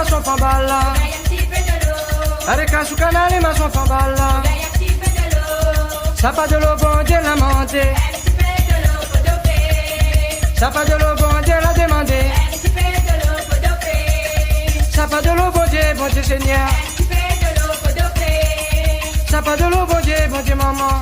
ma son fan balla. Areka su canale ma son fan balla. Ça pas de l'eau bon Dieu l'a demandé. Ça pas de l'eau bon Dieu l'a demandé. Ça pas de l'eau bon Dieu Seigneur. Ça pas de l'eau bon Dieu maman.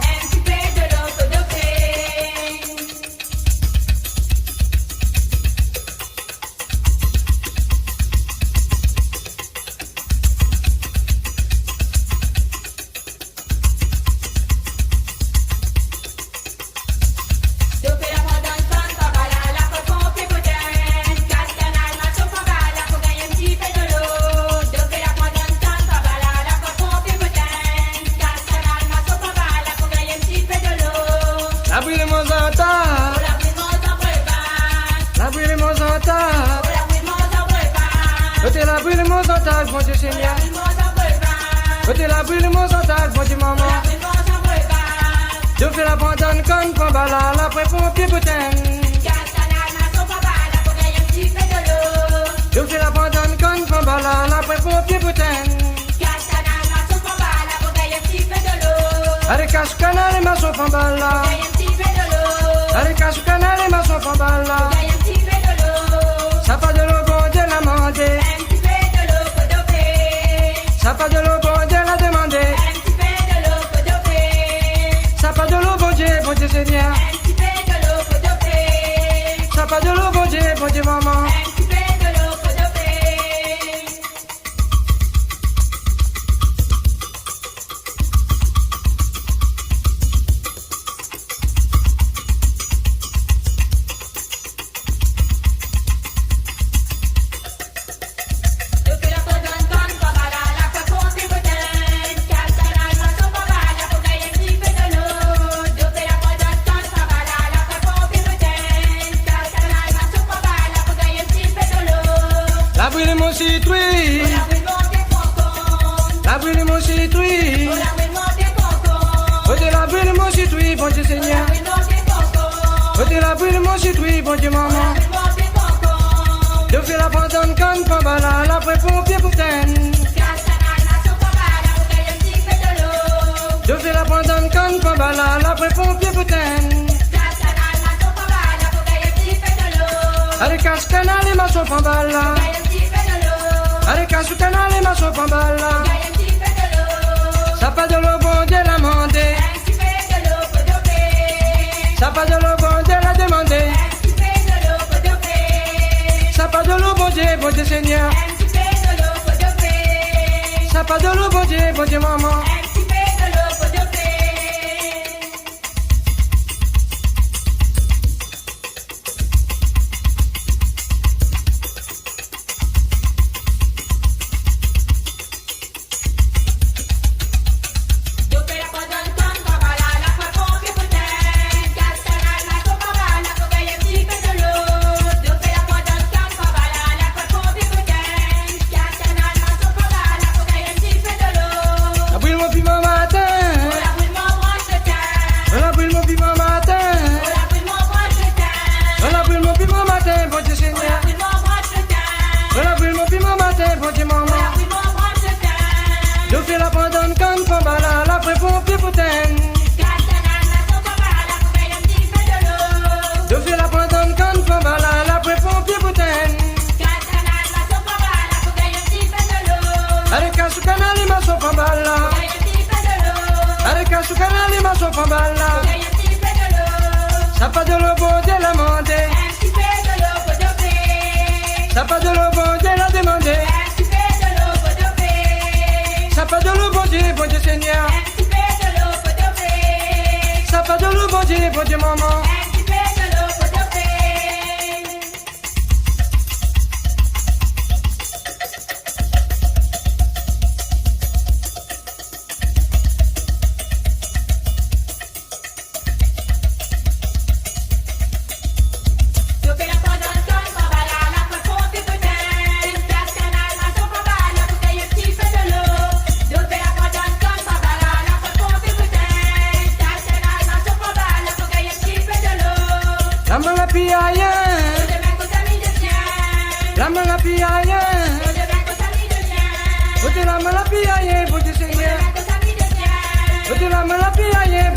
Bon Dieu Seigneur, côté la brûle mon santal, bon Dieu maman. Je fais la bandane comme Pambala, la pré pour pied putain. Je fais la bandane comme Pambala, la pré pour pied putain. Allez cache canal et ma son Pambala. Allez cache canal et ma son Pambala. Ça pas de l'eau bon Dieu l'a demandé. Ça pas de l'eau bon Dieu l'a demandé. Ça pas de l'eau bon Dieu Seigneur. Ça pas de l'eau bon Dieu maman. La brûle mon citrouille. Ôtez la brûle mon citrouille, bon Dieu Seigneur. Ôtez la brûle mon citrouille, bon Dieu maman. Je fais la bandane comme Pambala, la pré pour pied putain. Je fais la bandane comme Pambala, la pré pour pied putain. Allez cache canal et ma son Pambala. Allez cache canal et ma son Pambala. Ça pas de l'eau bon Dieu l'a demandé. Ça pas de l'eau bon Dieu l'a demandé. Ça pas de l'eau bon Dieu Seigneur. Ça pas de l'eau bon Dieu maman. Je fais la bandane comme Pambala, la pré pour pied putain. Je fais la bandane comme Pambala, la pré pour pied putain. Allez cache canal et ma son Pambala. Allez cache canal et ma son Pambala. Ça pas de l'eau bon Dieu l'a demandé. Ça pas de l'eau bon Dieu l'a demandé. Ça pas de l'eau bon Dieu Seigneur. Ça pas de l'eau bon Dieu maman. La mala piaille. Oti la malapia ye, bonje Seigneur. Oti la malapia ye,